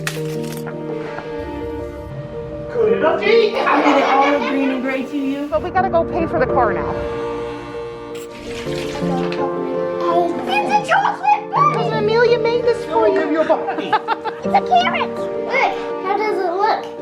Could it have been? I did it all look green and gray to you. But we gotta go pay for the car now. It's a chocolate bunny! Cousin Amelia made this for you. Give you a bunny. It's a carrot! Look, how does it look?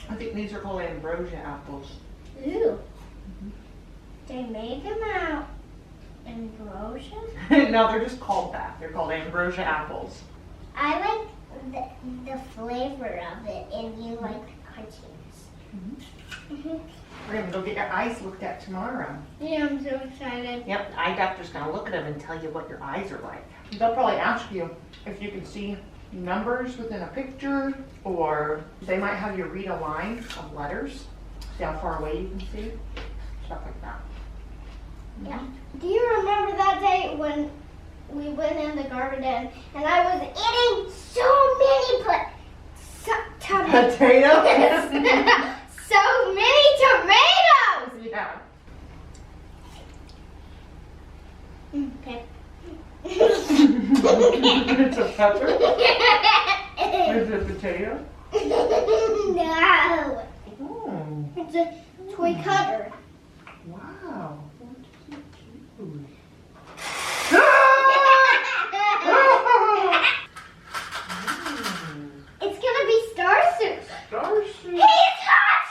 I think these are called ambrosia apples. Ooh. They made them out ambrosia? No, they're just called that. They're called ambrosia apples. I like the flavor of it, and you like the crunchiness. We're gonna go get your eyes looked at tomorrow. Yeah, I'm so excited. Yep, the eye doctor's gonna look at them and tell you what your eyes are like. They'll probably ask you if you can see numbers within a picture, or they might have you read a line of letters, see how far away you can see, stuff like that. Yeah. Do you remember that day when we went in the garden and I was eating so many Potatoes? so many tomatoes! Yeah. Okay. It's a pepper? Is it a potato? No. Oh, It's a toy cutter. wow. It's gonna be star soup. Starship. Hey, it's hot!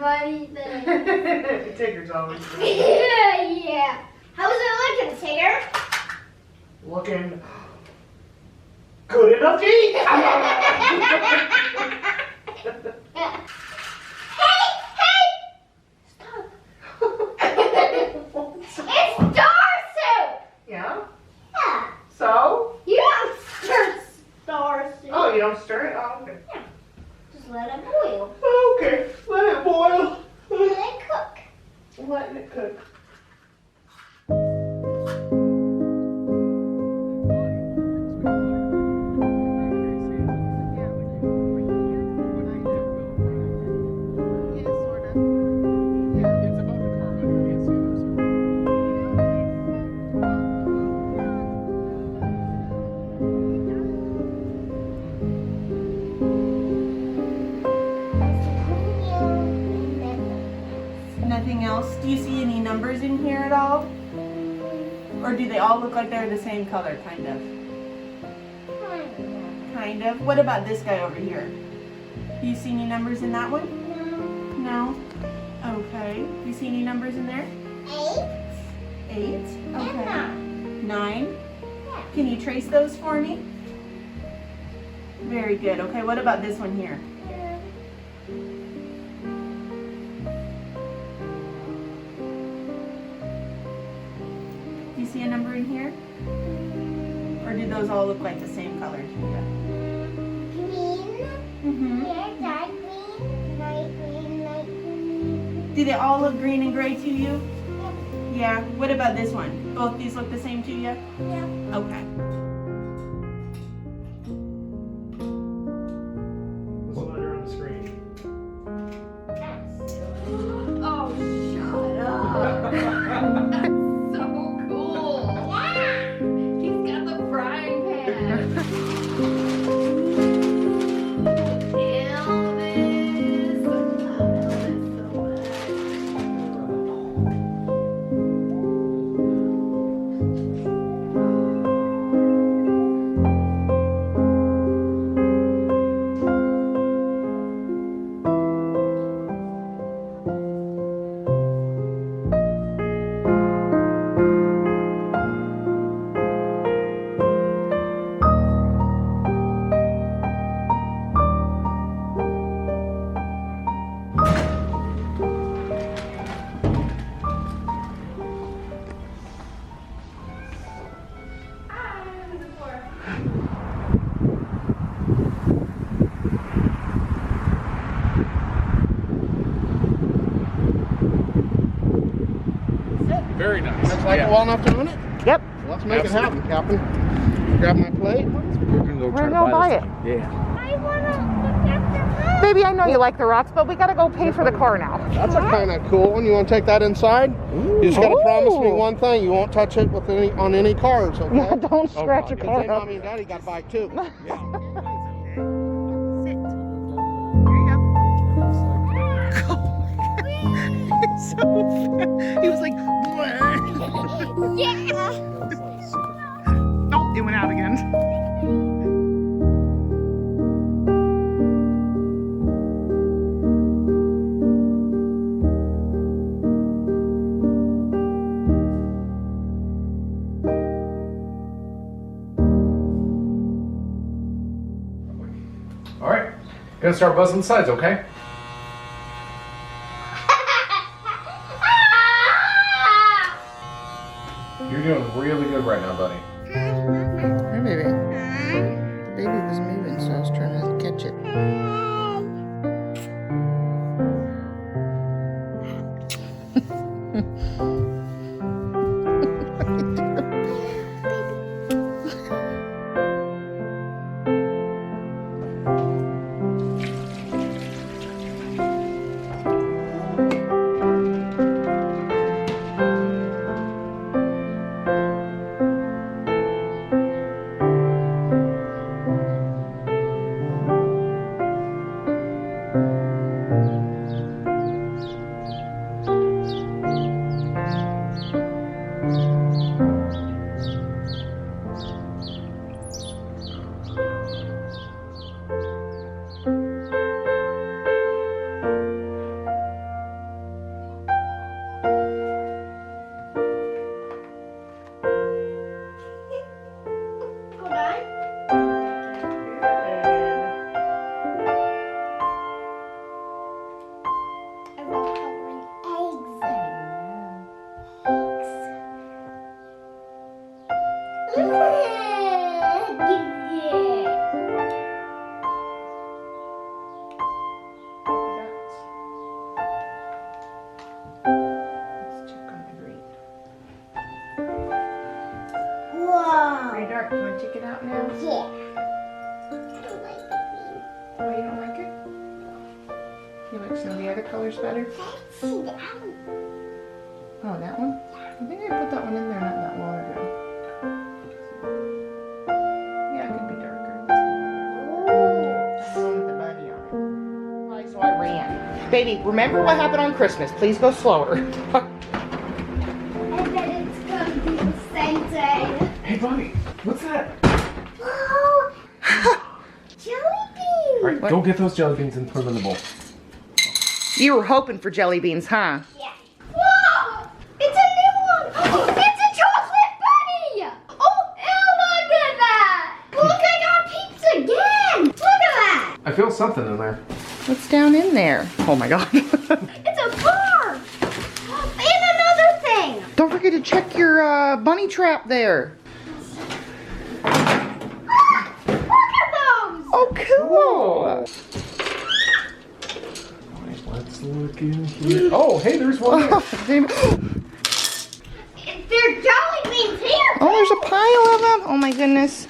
funny thing. Tigger's always good. Yeah. How's it looking, Tigger? Looking good enough to eat. Hey! Stop. It's star soup! Yeah? Yeah. So? You don't stir star soup. Oh, you don't stir it? Oh, okay. Just let it boil. Okay, let it boil. Let it cook. Letting it cook. Nothing else? Do you see any numbers in here at all? Or do they all look like they're the same color, kind of? Kind of. What about this guy over here? Do you see any numbers in that one? No. Okay. Do you see any numbers in there? 8. 8. Okay. And 9. Can you trace those for me? Very good. Okay, what about this one here? Do you see a number in here? Or do those all look like the same color to you? Green. Mm-hmm. Here, dark green. Light green, light green. Do they all look green and gray to you? Yeah. What about this one? Both these look the same to you? Yeah. Okay. What's the letter on the screen? Oh, shut up. That's so cool. He's got the frying pan. Elvis. I love Elvis so much. Very nice. Looks like well enough to own it? Yep. Let's make it happen, Captain. Grab my plate. We're gonna go We're try to gonna buy this it. thing. Yeah. I want to look at the moon. Baby, I know you like the rocks, but we gotta go pay for the car now. That's a kind of cool one. You want to take that inside? You just got to promise me one thing. You won't touch it with on any cars, okay? Yeah, don't scratch your Because car then up. Mommy and Daddy got a bike too. He was like, Yeah. oh, it went out again. All right. Gonna start buzzing the sides, okay? You're doing really good right now, buddy. Hey, baby. The baby was moving, so I was trying to catch it. out now? Yeah. I don't like the green. Oh, you don't like it? You like some of the other colors better? Let's see the owl. Oh, that one? I think I put that one in there not that long ago. Yeah, it could be darker. That's the one with the bunny on it. Right, so I ran. Baby, remember what happened on Christmas. Please go slower. I bet it's gonna be the same day. Hey, buddy, what's that? Whoa! Jelly beans! All right, go get those jelly beans and put them in the bowl. You were hoping for jelly beans, huh? Yeah. Whoa! It's a new one! Oh, it's a chocolate bunny! Oh, and look at that! Look, I got peeps again! Look at that! I feel something in there. What's down in there? Oh my god. It's a car! And another thing! Don't forget to check your bunny trap there. Ah, look at those! Oh, cool. Let's look in here. Oh, hey, there's one there. There's jelly beans here! Oh, there's a pile of them. Oh my goodness.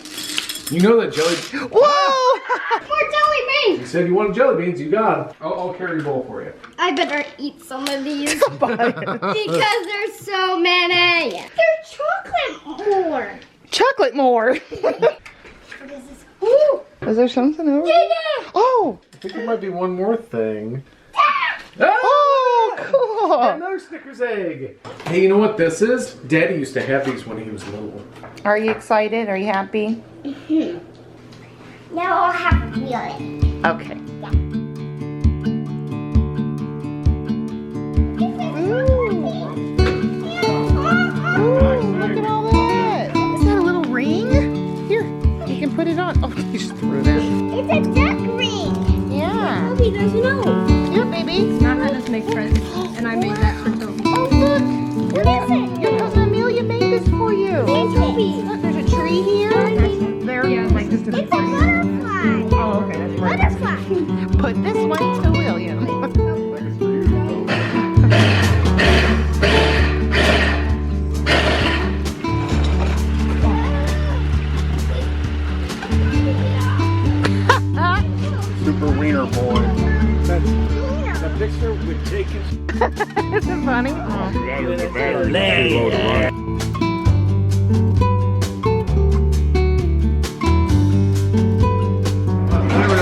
You know that jelly... Whoa! More jelly You beans! said you wanted jelly beans, you got them. I'll carry your bowl for you. I better eat some of these because there's so many. There's chocolate more. Chocolate more. What is this? Ooh! Is there something over Yeah, there? yeah! Oh! I think there might be one more thing. Oh, cool. Another Snickers egg. Hey, you know what this is? Daddy used to have these when he was little. Are you excited? Are you happy? Now I'll have a feeling. Okay. Look at all that. Is that a little ring? Here, you can put it on. Oh, you just threw that. It's a duck ring. Yeah. Toby doesn't know. Here, baby. Not how to make friends, and I made that for Toby. Oh, look. What is it? Your cousin Amelia made this for you. Hey, Toby. Look, there's a tree here. There. Yeah, like just It's a butterfly. Oh, okay. That's right. Butterfly. Put this one to William. Super wiener boy. That picture would take his... Is it funny? Whatever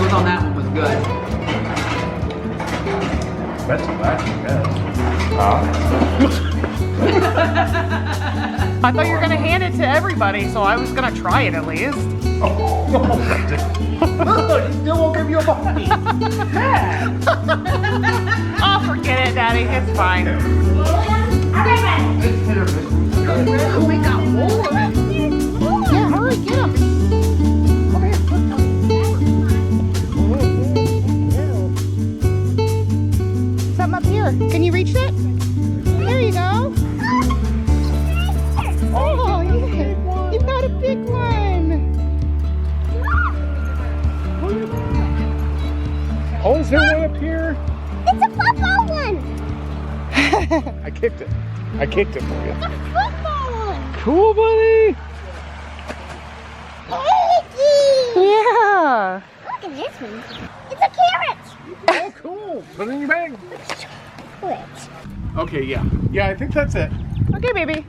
was on that one was good. That's I thought you were gonna hand it to everybody, so I was gonna try it at least. He still won't give you a body. Oh, forget it, Daddy. It's fine. Oh, we got more. Yeah, hurry, get him. Over here. Something up here. Can you reach that? There you go. Oh, yeah. You got a big one. Oh, is there one up here? It's a football one. I kicked it. I kicked it for you. It's a football one. Cool, buddy. Yeah. Look at this one. It's a carrot. Oh, cool. Put it in your bag. Chocolate. Okay, yeah. Yeah, I think that's it. Okay, baby.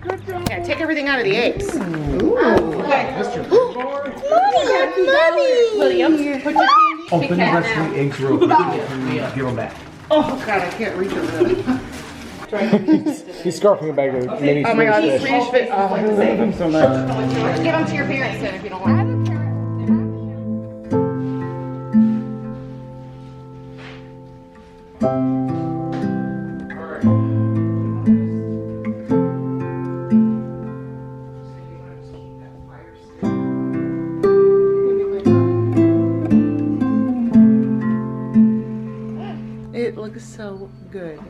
Yeah, take everything out of the eggs. Mr. Boy. William, put your candy. Open the rest of the eggs real quick. Give them back. Oh, God, I can't reach it really. He's scarfing a bag of mini Oh my God, Swedish Swedish fish. Oh, I fish. Love him so much. give them to your parents then if you don't want. It looks so good.